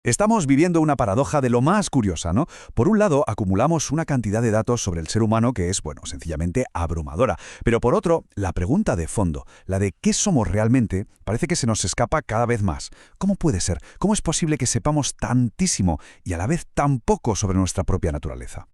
Estamos viviendo una paradoja de lo más curiosa, ¿no? Por un lado, acumulamos una cantidad de datos sobre el ser humano que es, bueno, sencillamente abrumadora. Pero por otro, la pregunta de fondo, la de qué somos realmente, parece que se nos escapa cada vez más. ¿Cómo puede ser? ¿Cómo es posible que sepamos tantísimo y a la vez tan poco sobre nuestra propia naturaleza?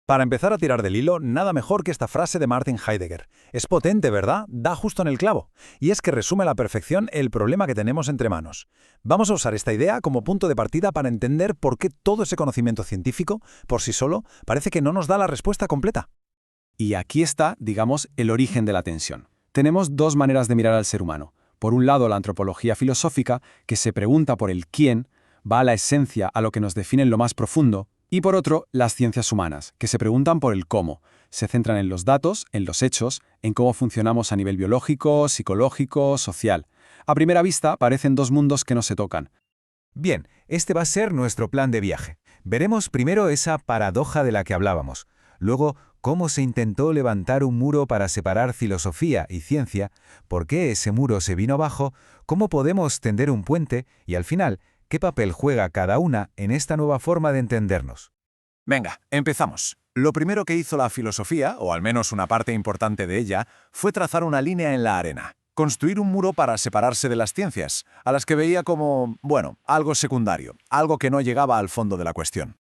Para empezar a tirar del hilo, nada mejor que esta frase de Martin Heidegger. Es potente, ¿verdad? Da justo en el clavo. Y es que resume a la perfección el problema que tenemos entre manos. Vamos a usar esta idea como punto de partida para entender por qué todo ese conocimiento científico, por sí solo, parece que no nos da la respuesta completa. Y aquí está, digamos, el origen de la tensión. Tenemos dos maneras de mirar al ser humano. Por un lado, la antropología filosófica, que se pregunta por el quién, va a la esencia, a lo que nos define en lo más profundo. Y por otro, las ciencias humanas, que se preguntan por el cómo. Se centran en los datos, en los hechos, en cómo funcionamos a nivel biológico, psicológico, social. A primera vista, parecen dos mundos que no se tocan. Bien, este va a ser nuestro plan de viaje. Veremos primero esa paradoja de la que hablábamos. Luego, cómo se intentó levantar un muro para separar filosofía y ciencia, por qué ese muro se vino abajo, cómo podemos tender un puente y, al final, ¿qué papel juega cada una en esta nueva forma de entendernos? Venga, empezamos. Lo primero que hizo la filosofía, o al menos una parte importante de ella, fue trazar una línea en la arena. Construir un muro para separarse de las ciencias, a las que veía como, bueno, algo secundario, algo que no llegaba al fondo de la cuestión.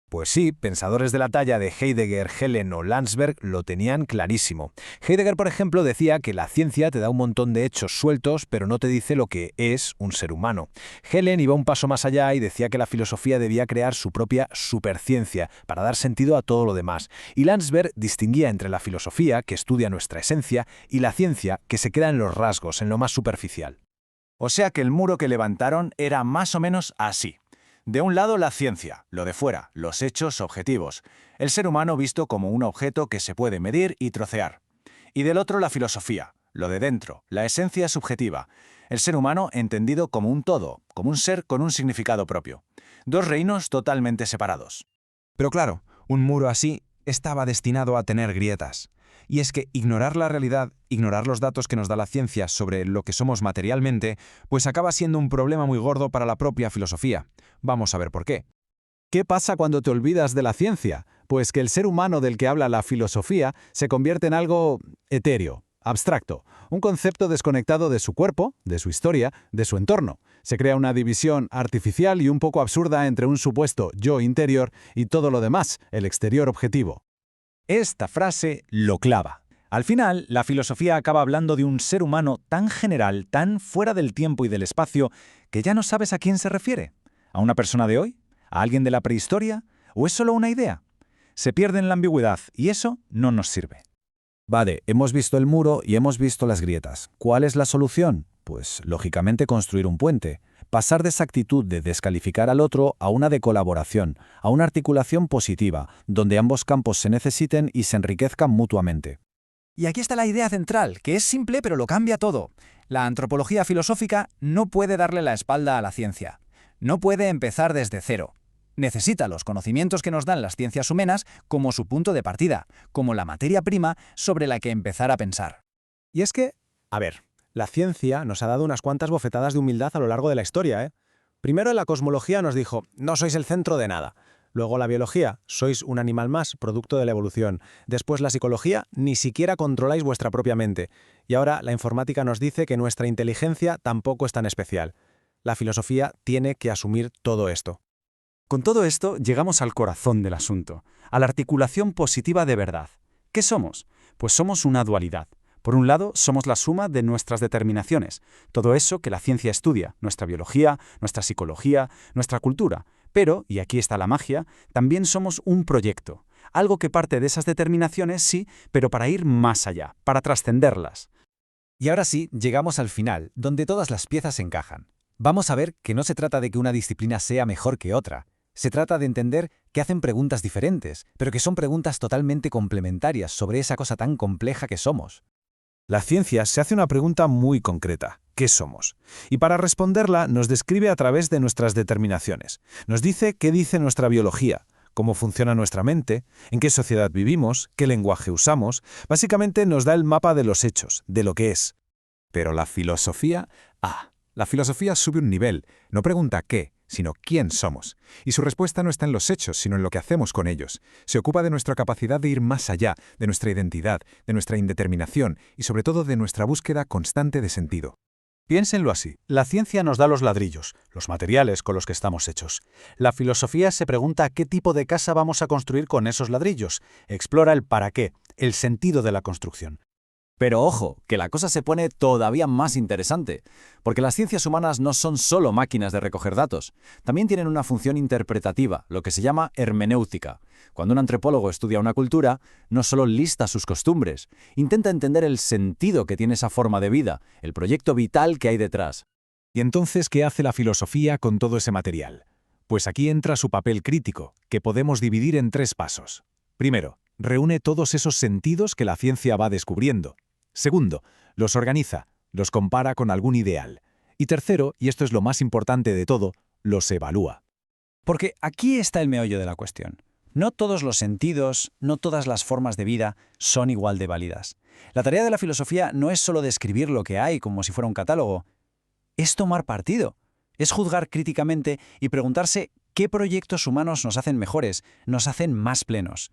Pues sí, pensadores de la talla de Heidegger, Helen o Landsberg lo tenían clarísimo. Heidegger, por ejemplo, decía que la ciencia te da un montón de hechos sueltos, pero no te dice lo que es un ser humano. Helen iba un paso más allá y decía que la filosofía debía crear su propia superciencia para dar sentido a todo lo demás. Y Landsberg distinguía entre la filosofía, que estudia nuestra esencia, y la ciencia, que se queda en los rasgos, en lo más superficial. O sea que el muro que levantaron era más o menos así. De un lado la ciencia, lo de fuera, los hechos objetivos, el ser humano visto como un objeto que se puede medir y trocear. Y del otro la filosofía, lo de dentro, la esencia subjetiva, el ser humano entendido como un todo, como un ser con un significado propio. Dos reinos totalmente separados. Pero claro, un muro así estaba destinado a tener grietas. Y es que ignorar la realidad, ignorar los datos que nos da la ciencia sobre lo que somos materialmente, pues acaba siendo un problema muy gordo para la propia filosofía. Vamos a ver por qué. ¿Qué pasa cuando te olvidas de la ciencia? Pues que el ser humano del que habla la filosofía se convierte en algo etéreo, abstracto, un concepto desconectado de su cuerpo, de su historia, de su entorno. Se crea una división artificial y un poco absurda entre un supuesto yo interior y todo lo demás, el exterior objetivo. Esta frase lo clava. Al final, la filosofía acaba hablando de un ser humano tan general, tan fuera del tiempo y del espacio, que ya no sabes a quién se refiere. ¿A una persona de hoy? ¿A alguien de la prehistoria? ¿O es solo una idea? Se pierde en la ambigüedad y eso no nos sirve. Vale, hemos visto el muro y hemos visto las grietas. ¿Cuál es la solución? Pues, lógicamente, construir un puente. Pasar de esa actitud de descalificar al otro a una de colaboración, a una articulación positiva, donde ambos campos se necesiten y se enriquezcan mutuamente. Y aquí está la idea central, que es simple pero lo cambia todo. La antropología filosófica no puede darle la espalda a la ciencia. No puede empezar desde cero. Necesita los conocimientos que nos dan las ciencias humanas como su punto de partida, como la materia prima sobre la que empezar a pensar. Y es que, la ciencia nos ha dado unas cuantas bofetadas de humildad a lo largo de la historia, ¿eh? Primero la cosmología nos dijo, no sois el centro de nada. Luego la biología, sois un animal más, producto de la evolución. Después la psicología, ni siquiera controláis vuestra propia mente. Y ahora la informática nos dice que nuestra inteligencia tampoco es tan especial. La filosofía tiene que asumir todo esto. Con todo esto llegamos al corazón del asunto, a la articulación positiva de verdad. ¿Qué somos? Pues somos una dualidad. Por un lado, somos la suma de nuestras determinaciones, todo eso que la ciencia estudia, nuestra biología, nuestra psicología, nuestra cultura. Pero, y aquí está la magia, también somos un proyecto, algo que parte de esas determinaciones, sí, pero para ir más allá, para trascenderlas. Y ahora sí, llegamos al final, donde todas las piezas encajan. Vamos a ver que no se trata de que una disciplina sea mejor que otra. Se trata de entender que hacen preguntas diferentes, pero que son preguntas totalmente complementarias sobre esa cosa tan compleja que somos. La ciencia se hace una pregunta muy concreta. ¿Qué somos? Y para responderla nos describe a través de nuestras determinaciones. Nos dice qué dice nuestra biología, cómo funciona nuestra mente, en qué sociedad vivimos, qué lenguaje usamos. Básicamente nos da el mapa de los hechos, de lo que es. Pero la filosofía sube un nivel. No pregunta qué, sino quién somos. Y su respuesta no está en los hechos, sino en lo que hacemos con ellos. Se ocupa de nuestra capacidad de ir más allá, de nuestra identidad, de nuestra indeterminación y sobre todo de nuestra búsqueda constante de sentido. Piénsenlo así. La ciencia nos da los ladrillos, los materiales con los que estamos hechos. La filosofía se pregunta qué tipo de casa vamos a construir con esos ladrillos. Explora el para qué, el sentido de la construcción. Pero ojo, que la cosa se pone todavía más interesante, porque las ciencias humanas no son solo máquinas de recoger datos, también tienen una función interpretativa, lo que se llama hermenéutica. Cuando un antropólogo estudia una cultura, no solo lista sus costumbres, intenta entender el sentido que tiene esa forma de vida, el proyecto vital que hay detrás. ¿Y entonces qué hace la filosofía con todo ese material? Pues aquí entra su papel crítico, que podemos dividir en 3 pasos. Primero, reúne todos esos sentidos que la ciencia va descubriendo. Segundo, los organiza, los compara con algún ideal. Y tercero, y esto es lo más importante de todo, los evalúa. Porque aquí está el meollo de la cuestión. No todos los sentidos, no todas las formas de vida son igual de válidas. La tarea de la filosofía no es solo describir lo que hay como si fuera un catálogo. Es tomar partido. Es juzgar críticamente y preguntarse qué proyectos humanos nos hacen mejores, nos hacen más plenos.